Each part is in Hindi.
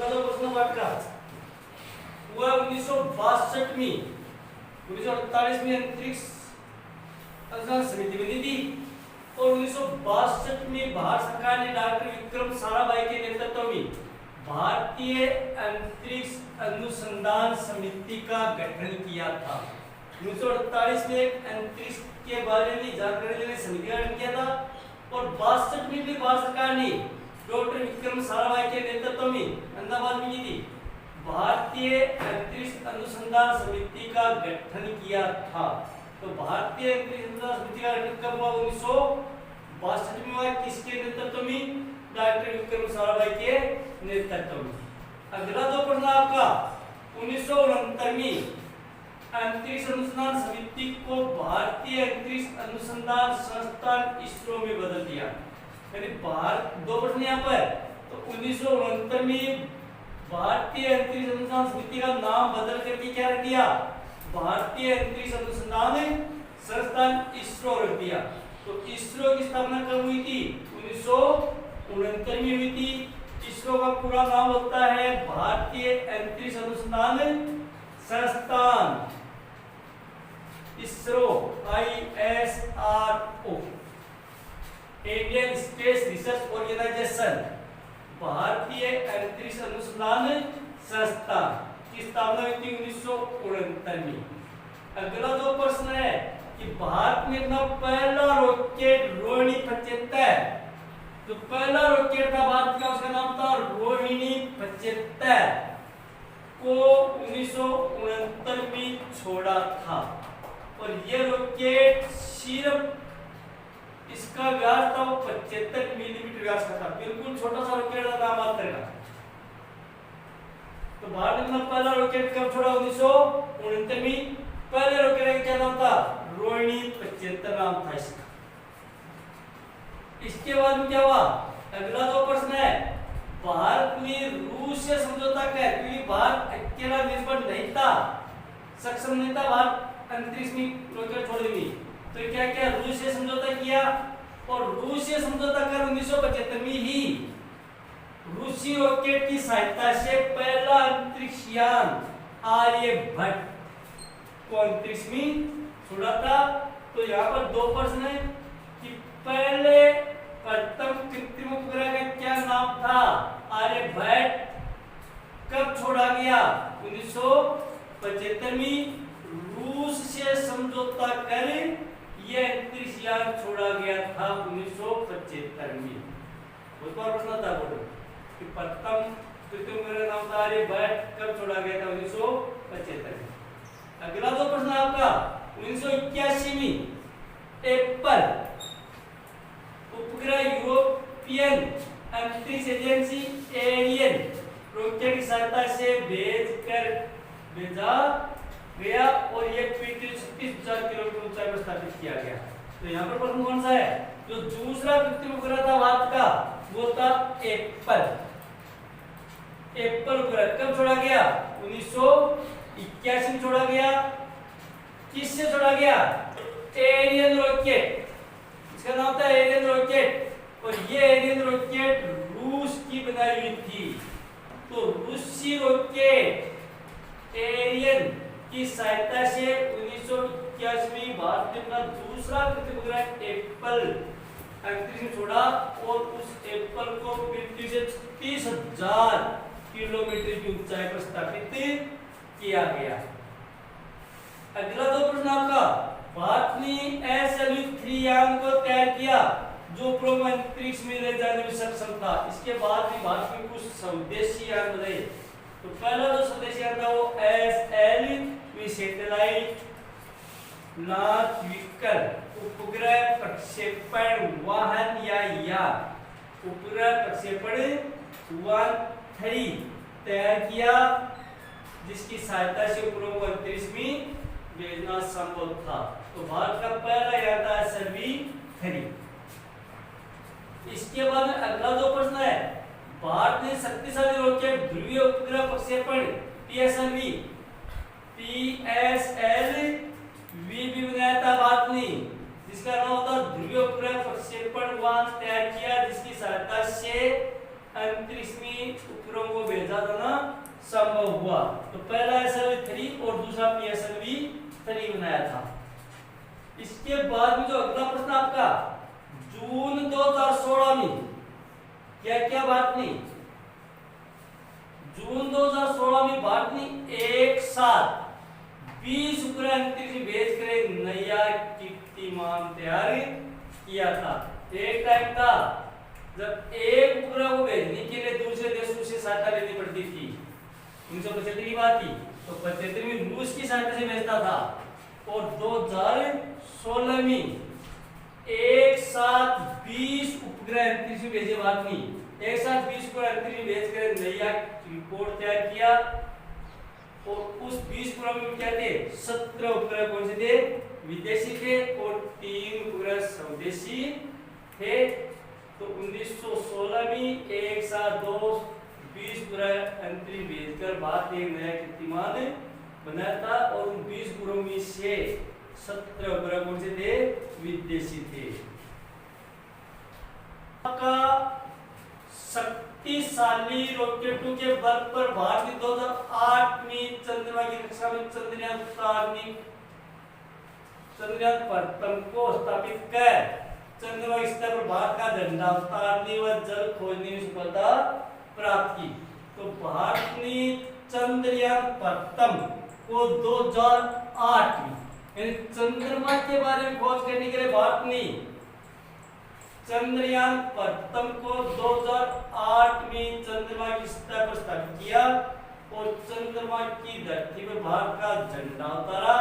अगला जो प्रश्न वाक्य हुआ 1962 में 1948 में अंतरिक्ष अनुसंधान समिति बनी थी और 1962 में भारत सरकार ने डॉक्टर विक्रम साराभाई के नेतृत्व में भारतीय अंतरिक्ष अनुसंधान समिति का गठन किया था। 1948 में एक अंतरिक्ष के बारे में जानकारी लेने समिति का गठन किया था और 62 में भी भारत सरकार ने डॉक्टर विक्रम साराभाई के नेतृत्व में अहमदाबाद में की थी भारतीय अंतरिक्ष अनुसंधान समिति का गठन किया था। तो भारतीय अंतरिक्ष अनुसंधान समिति का गठन कब हुआ? 1962 में हुआ। किसके नेतृत्व में? डॉक्टर विक्रम साराभाई के नेतृत्व में। अगला जो प्रश्न आपका 1969 में अंतरिक्ष अनुसंधान समिति को भारतीय अंतरिक्ष अनुसंधान संस्थान इसरो में बदल दिया। यानी भारत दो प्रश्न यहाँ पर। तो 1969 में भारतीय अंतरिक्ष अनुसंधान समिति का नाम बदल करके क्या रख दिया? भारतीय अंतरिक्ष अनुसंधान संस्थान इसरो रख दिया। तो इसरो की स्थापना कब हुई थी? 1969 में हुई थी। इसरो का पूरा नाम होता है भारतीय अंतरिक्ष अनुसंधान संस्थान ISRO, ISRO, Indian space research organisation, भारतीय अंतरिक्ष अनुसंधान संस्थान की स्थापना हुई थी 1969 में। अगला जो प्रश्न है कि भारत में अपना पहला रॉकेट रोहिणी 75, जो पहला रॉकेट था भारत का उसका नाम था रोहिणी 75 को 1969 में छोड़ा था और यह रॉकेट सिर्फ इसका व्यास था वो 75 मिलीमीटर व्यास का था, बिल्कुल छोटा सा रॉकेट था नामात्र का। तो भारत में पहला रॉकेट कब छोड़ा? 1969 में। पहले रॉकेट का क्या नाम था? रोहिणी 75 नाम था इसका। इसके बाद में क्या हुआ? अगला जो प्रश्न है भारत ने रूस से समझौता किया क्योंकि भारत अकेला निर्भर नहीं था, सक्षम नहीं था भारत अंतरिक्ष में रॉकेट छोड़ने में। तो क्या क्या रूस से समझौता किया और रूस से समझौता कर 1975 में ही रूसी रॉकेट की सहायता से पहला अंतरिक्ष यान आर्यभट्ट को अंतरिक्ष में छोड़ा था। तो यहाँ पर दो प्रश्न है कि पहले प्रथम कृत्रिम उपग्रह का क्या नाम था? आर्यभट्ट। कब छोड़ा गया? 1975 में। रूस से समझौता कर यह अंतरिक्ष यान छोड़ा गया था 1975 में। उस पर प्रश्न था बोलो कि प्रथम कृत्रिम उपग्रह नाम था आर्यभट्ट, कब छोड़ा गया था? 1975 में। अगला जो प्रश्न आपका 1981 में एप्पल उपग्रह यूरोपियन अंतरिक्ष एजेंसी एरियन रॉकेट की सहायता से भेजा गया और यह पृथ्वी 36,000 किलोमीटर ऊंचाई पर स्थापित किया गया। तो यहाँ पर प्रश्न कौन सा है? जो दूसरा कृत्रिम उपग्रह था भारत का वो था एप्पल। एप्पल उपग्रह कब छोड़ा गया? 1981 में छोड़ा गया। किससे छोड़ा गया? एरियन रॉकेट, इसका नाम था एरियन रॉकेट और ये एरियन रॉकेट रूस की बनाई हुई थी। तो रूसी रॉकेट एरियन की सहायता से 1981 में भारत ने अपना दूसरा कृत्रिम उपग्रह एप्पल अंतरिक्ष में छोड़ा और उस एप्पल को पृथ्वी से 30,000 किलोमीटर की ऊंचाई पर स्थापित किया गया। अगला दो प्रश्न आपका भारत ने SLV-3 यान को तैयार किया जो उपग्रह अंतरिक्ष में ले जाने में सक्षम था। इसके बाद भी भारत में कुछ स्वदेशी यान बनाए। तो पहला जो स्वदेशी यान था वो SLV सैटेलाइट लॉन्च व्हीकल उपग्रह प्रक्षेपण वाहन या यान उपग्रह प्रक्षेपण वाहन 3 तैयार किया जिसकी सहायता से उपग्रह को अंतरिक्ष में भेजना संभव था। तो भारत का पहला यान था SLV-3। इसके बाद अगला जो प्रश्न है भारत ने शक्तिशाली रॉकेट ध्रुवीय उपग्रह प्रक्षेपण PSLV भी बनाया था भारत ने, जिसका नाम होता ध्रुवीय उपग्रह प्रक्षेपण वाहन तैयार किया जिसकी सहायता से अंतरिक्ष में उपग्रहों को भेजा जाना संभव हुआ। तो पहला SLV-3 और दूसरा PSLV-3 बनाया था। इसके बाद में जो अगला प्रश्न आपका जून 2016 में क्या क्या बात नहीं, जून 2016 में भारत ने एक साथ 20 उपग्रह अंतरिक्ष में भेजकर एक नया कीर्तिमान तैयार किया था। एक टाइम था जब एक उपग्रह को भेजने के लिए दूसरे देशों से सहायता लेनी पड़ती थी। 1975 की बात थी, तो 75 में रूस की सहायता से भेजता था, और 2016 में एक साथ 20 उपग्रह अंतरिक्ष में भेजे भारत ने। एक साथ 20 उपग्रह अंतरिक्ष में भेजकर नया रिपोर्ट तैयार किया, और उस 20 उपग्रह में क्या थे, 17 उपग्रह कौन से थे, विदेशी थे, और 3 उपग्रह स्वदेशी थे। तो 1916 में एक साथ 20 उपग्रह अंतरिक्ष भेजकर भारत एक नया कीर्तिमान बनाया था, और उन 20 उपग्रहों में से 17 उपग्रह कौन से थे, विदेशी थे। का शक्तिशाली रॉकेटों के बल पर भारत ने 2008 में चंद्रमा की कक्षा में चंद्रयान प्रथम को स्थापित कर चंद्रमा की सतह पर भारत का झंडा उतारने व जल खोजने में सफलता प्राप्त की। तो भारत ने चंद्रयान प्रथम को 2008 में, यानी चंद्रमा के बारे में खोज करने के लिए भारत ने चंद्रयान प्रथम को 2008 में चंद्रमा की सतह पर स्थापित किया, और चंद्रमा की धरती पर भारत का झंडा उतारा,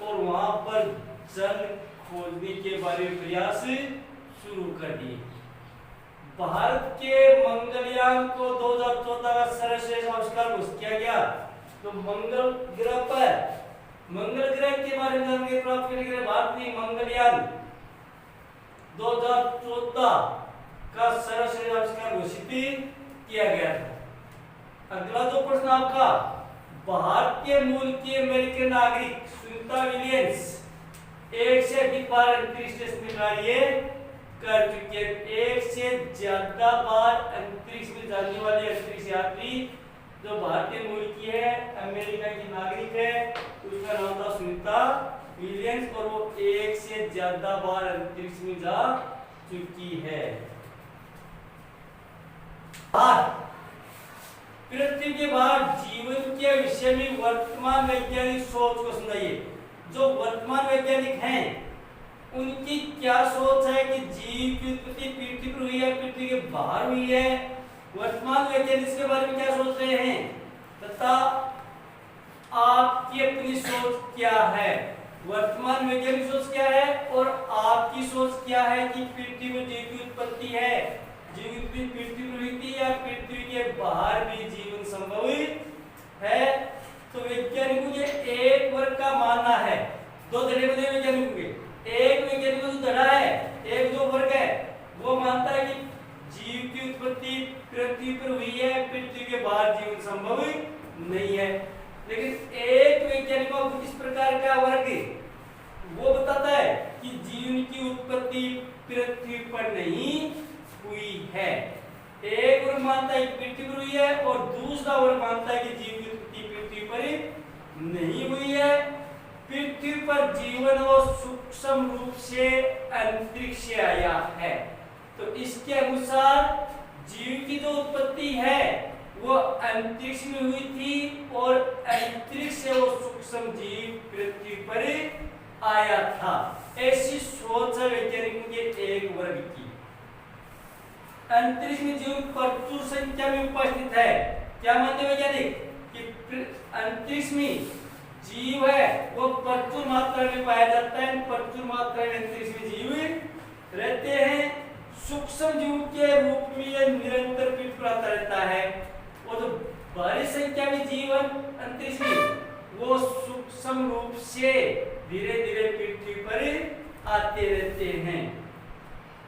और वहां पर जल खोजने के बारे में प्रयास शुरू कर दिए। भारत के मंगलयान को 2014 का सर्वश्रेष्ठ आविष्कार घोषित किया गया। तो मंगल ग्रह के बारे में जानकारी प्राप्त करने के लिए भारत ने मंगलयान 2014 का सर्वश्रेष्ठ आविष्कार घोषित किया गया था। अगला जो प्रश्न आपका, भारतीय मूल की अमेरिकन नागरिक सुनीता विलियम्स एक से अधिक बार अंतरिक्ष स्टेशन में कार्य कर चुके हैं। एक से ज्यादा बार अंतरिक्ष में जाने वाले अंतरिक्ष यात्री जो भारतीय मूल की है, अमेरिका की नागरिक है, उसका नाम था सुनीता विलियम्स, और वो एक से ज्यादा बार अंतरिक्ष में जा चुकी है। पृथ्वी के बाहर जीवन के विषय में वर्तमान वैज्ञानिक सोच को सुनाइए। जो वर्तमान वैज्ञानिक हैं उनकी क्या सोच है कि जीव की उत्पत्ति पृथ्वी पर हुई है, पृथ्वी के बाहर हुई है। वर्तमान वैज्ञानिक इसके बारे में क्या सोच रहे हैं, तथा आपकी अपनी सोच क्या है। वर्तमान वैज्ञानिक सोच क्या है और आपकी सोच क्या है कि पृथ्वी में जीव की उत्पत्ति है, जीव की उत्पत्ति पृथ्वी पर हुई थी या पृथ्वी के बाहर भी जीवन संभव है। तो वैज्ञानिकों के एक वर्ग का मानना है, दो धड़े बने वैज्ञानिकों के। एक वैज्ञानिकों जो धड़ा है, एक जो वर्ग है, वो मानता है कि जीव की उत्पत्ति पृथ्वी पर हुई है, पृथ्वी के बाहर जीवन संभव नहीं है। लेकिन एक वैज्ञानिकों को इस प्रकार का वर्ग वो बताता है कि जीवन की उत्पत्ति पृथ्वी पर नहीं हुई है। एक वर्ग मानता है कि पृथ्वी पर हुई है और दूसरा वर्ग मानता है कि जीवन की उत्पत्ति पृथ्वी पर नहीं हुई है। पृथ्वी पर जीवन वो सूक्ष्म रूप से अंतरिक्ष से आया है। तो इसके अनुसार जीव की जो उत्पत्ति है वो अंतरिक्ष में हुई थी और अंतरिक्ष से वो सूक्ष्म जीव पृथ्वी पर आया था। ऐसी सोच है वैज्ञानिकों के एक वर्ग की। अंतरिक्ष में जीव प्रचुर संख्या में उपस्थित है। क्या मानते वैज्ञानिक कि अंतरिक्ष में जीव है वो प्रचुर मात्रा में पाया जाता है, प्रचुर मात्रा में अंतरिक्ष में जीव रहते हैं। सूक्ष्म जीव के रूप में यह निरंतर पृथ्वी पर आता रहता है और जो बड़ी संख्या में जीवन अंतरिक्ष में वो सूक्ष्म रूप से धीरे धीरे पृथ्वी पर आते रहते हैं।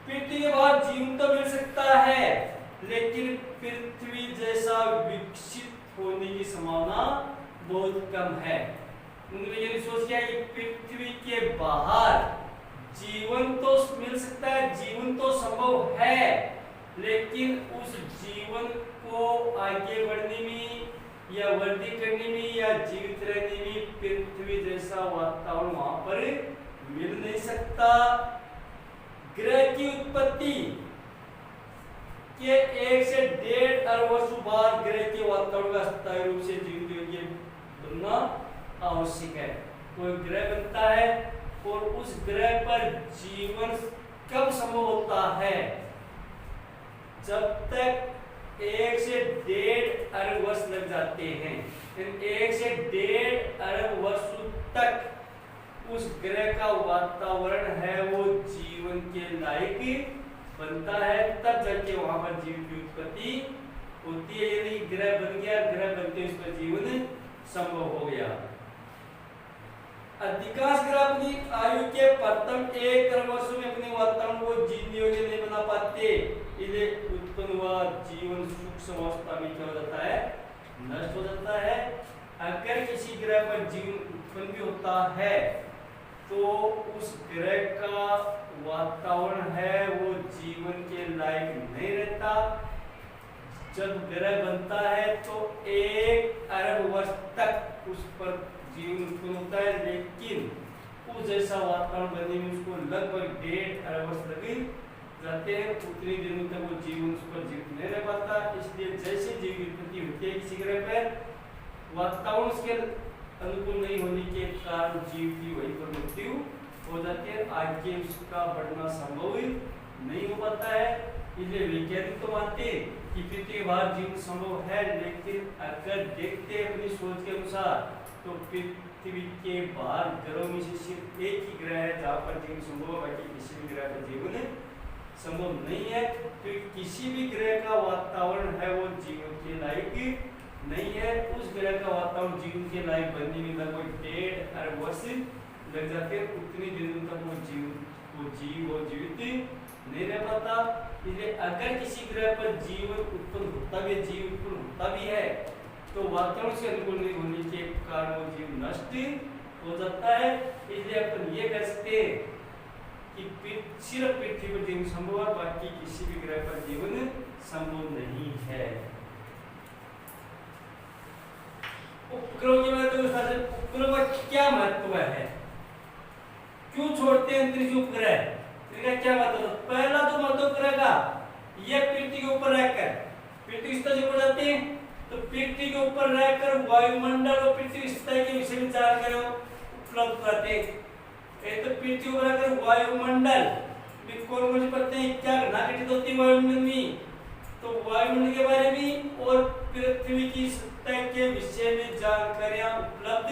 पृथ्वी के बाद जीवन तो मिल सकता है लेकिन पृथ्वी जैसा विकसित होने की संभावना बहुत कम है। उन्होंने ये सोच किया कि पृथ्वी के बाहर जीवन तो मिल सकता है, जीवन तो संभव है, लेकिन उस जीवन को आगे बढ़ने में या वृद्धि करने में या जीवित रहने में पृथ्वी जैसा वातावरण वहां पर मिल नहीं सकता। ग्रह की उत्पत्ति के 1 से 1.5 अरब वर्ष बाद ग्रह के वातावरण का स्थायी रूप से जीवित योग्य बनना आवश्यक है। कोई ग्रह बनता है और उस ग्रह पर जीवन कब संभव होता है? जब तक 1 से 1.5 अरब वर्ष लग जाते हैं। 1 से 1.5 अरब वर्षों तक उस ग्रह का वातावरण है वो जीवन के लायक बनता है, तब जाके वहां पर जीवन की उत्पत्ति होती है। यदि ग्रह बन गया, ग्रह बनते उस पर जीवन संभव हो गया। अधिकांश ग्रह अपनी आयु के प्रथम 1 अरब वर्षों में अपने वातावरण को जीने योग्य नहीं बना पाते, इसलिए उत्पन्न हुआ जीवन सूक्ष्म अवस्था में क्या हो जाता है? नष्ट हो जाता है। अगर किसी ग्रह पर जीवन उत्पन्न भी होता है तो उस ग्रह का वातावरण है वो जीवन के लायक नहीं रहता। जब ग्रह बनता है तो 1 अरब वर्ष तक उस पर जीवन उत्पन्न होता है, लेकिन उस जैसा वातावरण बनने में उसको लगभग 1.5 अरब वर्ष लग जाते हैं। उतनी दिनों तक वो जीवन उस पर जीवित नहीं रह पाता। इसलिए जैसे जीव की उत्पत्ति होती है किसी ग्रह पर, वातावरण उसके अनुकूल नहीं होने के कारण जीव की वहीं पर मृत्यु हो जाती है, आगे उसका बढ़ना संभव नहीं हो पाता है। इसलिए वैज्ञानिक तो मानते हैं कि पृथ्वी के बाहर जीवन संभव है, लेकिन अगर देखते हैं अपनी सोच के अनुसार तो पृथ्वी के बाहर ग्रहों में से सिर्फ एक ही ग्रह है जहाँ पर जीवन संभव है, बाकी किसी भी ग्रह पर जीवन संभव नहीं है। तो किसी भी ग्रह का वातावरण है वो जीवन के लायक नहीं है। उस ग्रह का वातावरण जीवन के लायक बनने में लगभग 1.5 अरब वर्ष लग जाते हैं। उतनी दिनों तक वो जीवित नहीं रह पाता। इसलिए अगर किसी ग्रह पर जीवन उत्पन्न होता भी है तो वातावरण से अनुकूल नहीं होने के कारण वो जीव नष्ट हो जाता है। इसलिए अपन ये कह सकते हैं कि सिर्फ पृथ्वी पर जीवन संभव है, बाकी किसी भी ग्रह पर जीवन संभव नहीं है। उपग्रहों के महत्व उपग्रहों का क्या महत्व है? क्यों छोड़ते हैं अंतरिक्ष उपग्रह? इनका क्या महत्व? पहला तो महत्व उपग्रह का, ये पृथ्वी के ऊपर रहकर पृथ्वी सतह ऊपर जाते हैं तो पृथ्वी के ऊपर रहकर वायुमंडल और पृथ्वी सतह के विषय में जानकारी उपलब्ध कराते हैं। तो पृथ्वी पर रहकर वायुमंडल में कौन कौन सी परतें क्या घटना घटित होती है वायुमंडल में, तो वायुमंडल के बारे में और पृथ्वी की सतह के विषय में जानकारियां उपलब्ध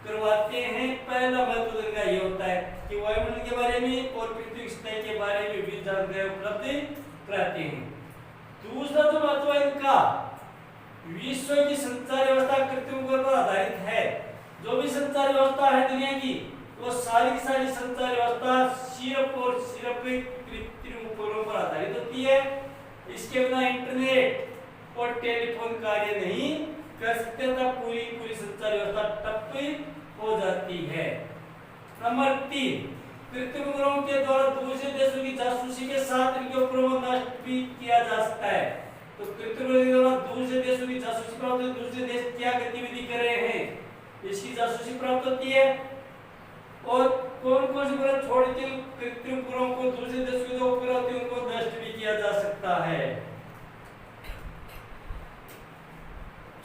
करवाते हैं। पहला महत्व इनका ये होता है कि वायुमंडल के बारे में और पृथ्वी की सतह के बारे में भी जानकारी उपलब्ध कराते हैं। दूसरा जो महत्व है इनका, विश्व की संचार व्यवस्था कृत्रिम उपग्रह पर आधारित है। जो भी संचार व्यवस्था है दुनिया की, वो सारी की सारी संचार व्यवस्था सिर्फ और सिर्फ कृत्रिम उपग्रहों पर आधारित होती है। इसके बिना इंटरनेट और टेलीफोन कार्य नहीं कर सकते तथा पूरी संचार व्यवस्था ठप हो जाती है। नंबर 3, कृत्रिम उपग्रहों के द्वारा दूसरे देशों की जासूसी के साथ इनके उपग्रहों को नष्ट भी किया जा सकता है। तो कृत्रिम उपग्रहों के द्वारा दूसरे देशों की जासूसी प्राप्त होती है, दूसरे देश क्या गतिविधि कर रहे हैं इसकी जासूसी प्राप्त होती है। और कौन कौन से उपग्रह छोड़ के कृत्रिम उपग्रहों को दूसरे देशों के जो उपग्रह होते हैं उनको नष्ट भी किया जा सकता है।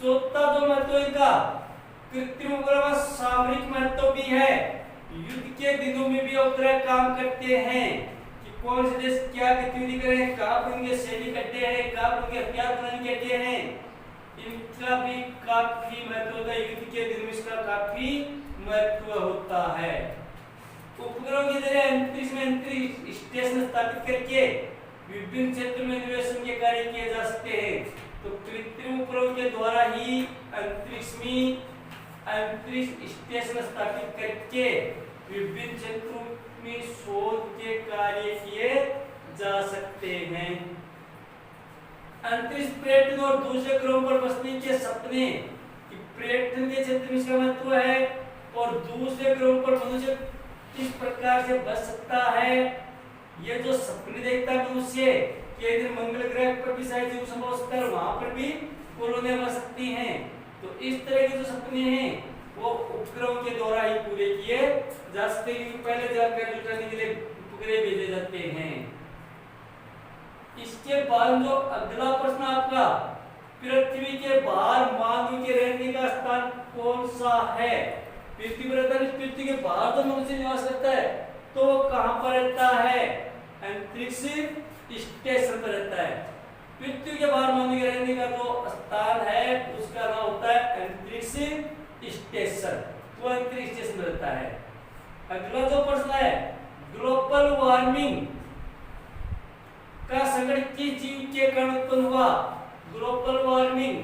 चौथा जो महत्व इनका, कृत्रिम उपग्रह का सामरिक महत्व भी है। युद्ध के दिनों में भी उपग्रह काम करते हैं कि कौन से देश क्या गतिविधि कर रहे हैं, कहाँ पर उनके सैनिक अड्डे हैं, कहाँ पर उनके हथियार बनाने के अड्डे हैं, इनका भी काफी महत्व होता है। युद्ध के दिनों में इसका काफी महत्व होता है। उपग्रहों के जरिए अंतरिक्ष में अंतरिक्ष स्टेशन स्थापित करके विभिन्न क्षेत्रों में अन्वेषण के कार्य किए जा सकते हैं। तो कृत्रिम उपग्रहों के द्वारा ही अंतरिक्ष में अंतरिक्ष स्टेशन स्थापित करके विभिन्न क्षेत्रों में शोध के कार्य किए जा सकते हैं। अंतरिक्ष पर्यटन और दूसरे ग्रहों पर बसने के सपने, पर्यटन के क्षेत्र में इसका महत्व है और दूसरे ग्रहों पर मनुष्य किस प्रकार से बच सकता है, ये जो सपने देखता है मनुष्य केंद्र मंगल ग्रह पर भी शायद जीवन संभव हो सकता है, वहां पर भी कॉलोनियां बन सकती हैं। तो इस तरह के जो सपने हैं वो उपग्रहों के द्वारा ही पूरे किए जा सकते हैं, पहले जानकारी जुटाने के लिए उपग्रह भेजे जाते हैं। इसके बाद जो अगला प्रश्न आपका, पृथ्वी के बाहर मानव के रहने का स्थान कौन सा है? पृथ्वी पर रहता है, पृथ्वी के बाहर तो मनुष्य निवास करता है, तो वो कहां पर रहता है? अंतरिक्ष स्टेशन पर रहता है। पृथ्वी के बाहर मानव के रहने का जो स्थान है उसका नाम होता है अंतरिक्ष स्टेशन, वो अंतरिक्ष स्टेशन में रहता है। अगला जो प्रश्न है, ग्लोबल वार्मिंग का संकट किस जीव के कारण उत्पन्न हुआ? ग्लोबल वार्मिंग,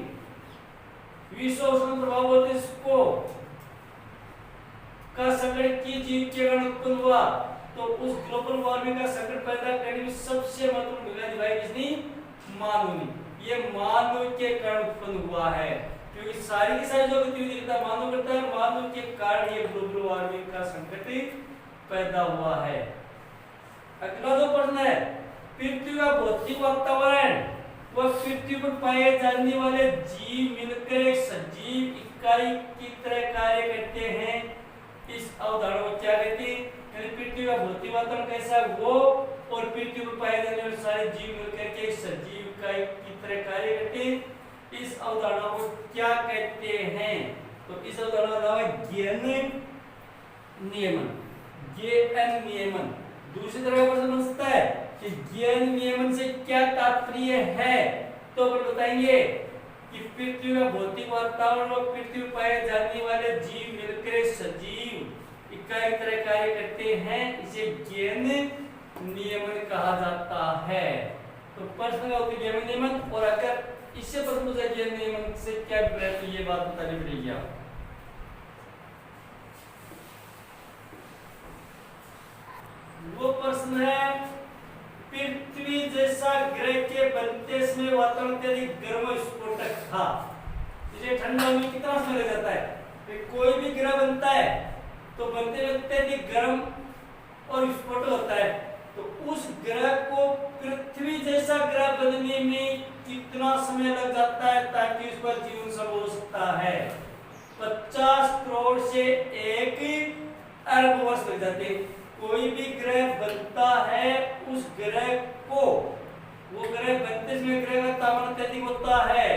विश्व उष्ण प्रभाव बोलते इसको, का संकट किस जीव के कारण उत्पन्न हुआ? तो उस ग्लोबल वार्मिंग का संकट पैदा करने में सबसे महत्वपूर्ण भूमिका निभाई किसने? मानव ने। ये मानव के कारण उत्पन्न हुआ है, क्योंकि सारी की सारी जो गतिविधि मानव करता है, मानव के कारण ये ग्लोबल वार्मिंग का संकट पैदा हुआ है। अगला जो प्रश्न है, पृथ्वी का भौतिक वातावरण व पृथ्वी पर पाए जाने वाले जीव मिलकर एक सजीव इकाई की तरह कार्य करते हैं, इस अवधारणा को क्या कहते हैं? पृथ्वी का भौतिक वातावरण कैसा है वो, और पृथ्वी पर पाए जाने वाले सारे जीव मिलकर के एक सजीव इकाई की तरह कार्य करते हैं, इस अवधारणा को क्या कहते हैं? तो इस अवधारणा का नाम है गेन नियमन। गेन नियमन। दूसरी तरह का प्रश्न बन सकता है कि गेन नियमन से क्या तात्पर्य है? तो अपन बताएंगे कि पृथ्वी का भौतिक वातावरण और पृथ्वी पर पाए जाने वाले जीव मिलकर सजीव इकाई की तरह कार्य करते हैं, इसे गेन नियमन कहा जाता है। तो प्रश्न का उत्तर गेन नियमन, और अगर इससे प्रश्न पूछा गेन नियमन से क्या अभिप्राय, तो ये बात बतानी पड़ेगी आपको। वो प्रश्न है, पृथ्वी जैसा ग्रह के बनते समय वातावरण अत्यधिक गर्म और स्फोटक था, इसे ठंडा होने में कितना समय लग जाता है? कोई भी ग्रह बनता है तो बनते में अत्यधिक गर्म और विस्फोट होता है, तो उस ग्रह को पृथ्वी जैसा ग्रह बनने में कितना समय लग जाता है ताकि उस पर जीवन संभव हो सकता है? 50 करोड़ से 1 अरब वर्ष लग जाते हैं। कोई भी ग्रह बनता है, उस ग्रह को, वो ग्रह बनते समय ग्रह का तापमान अत्यधिक होता है,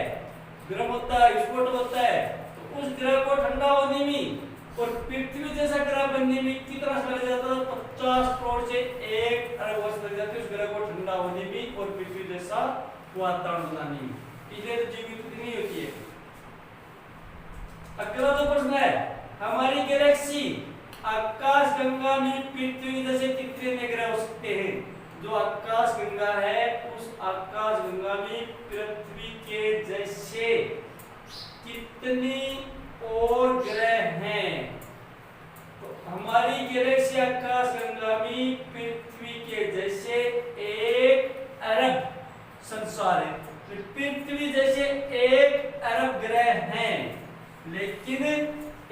गर्म होता है, विस्फोट होता है, तो उस ग्रह को ठंडा होने में और पृथ्वी जैसा ग्रह बनने में कितना समय लग जाता है? 50 करोड़ से 1 अरब वर्ष लग जाते हैं उस ग्रह को ठंडा होने में और पृथ्वी जैसा वातावरण बनाने में। इसलिए तो जीवन की नहीं होती है। अगला जो प्रश्न है, हमारी गैलेक्सी आकाश गंगा में पृथ्वी जैसे कितने ग्रह हो सकते हैं? जो आकाश गंगा है, उस आकाश गंगा में पृथ्वी के जैसे कितने और ग्रह हैं? तो हमारी गैलेक्सी आकाश गंगा में पृथ्वी के जैसे 1 अरब संसार है। तो पृथ्वी जैसे 1 अरब ग्रह हैं, लेकिन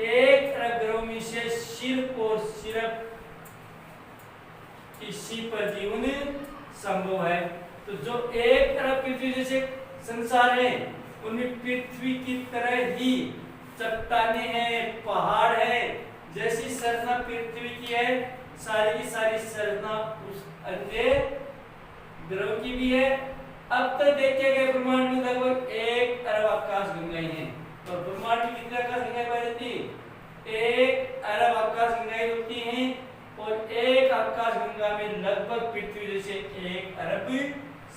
1 अरब ग्रहों में से सिर्फ और सिर्फ इसी पर जीवन संभव है। तो जो 1 अरब पृथ्वी जैसे संसार है, उनमें पृथ्वी की तरह ही चट्टाने हैं, पहाड़ है, जैसी संरचना पृथ्वी की है, सारी की सारी संरचना उस अन्य ग्रहों की भी है। अब तक देखे गए ब्रह्मांड में लगभग 1 अरब आकाश गंगाएं हैं। तो ब्रह्मांड में कितने आकाश गंगाएं पाई जाती है? 1 अरब आकाश गंगाएं होती हैं, और 1 आकाश गंगा में लगभग पृथ्वी जैसे 1 अरब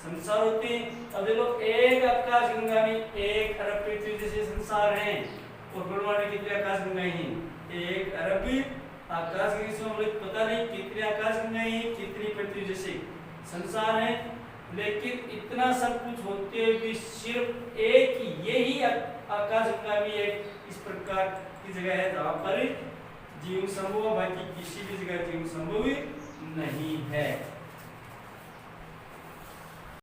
संसार होते हैं। अब देखो, 1 आकाश गंगा में 1 अरब पृथ्वी जैसे संसार हैं, और ब्रह्मांड में कितने आकाश गंगाएं हैं? 1 अरब आकाश गंगाएं। पता नहीं कितने आकाश गंगाएं हैं, कितनी पृथ्वी जैसे संसार हैं, लेकिन इतना सब कुछ होते हुए भी सिर्फ एक यही आकाश गंगा में एक इस प्रकार की जगह है जहां पर जीवन संभव, बाकी किसी भी जगह जीवन संभव नहीं है।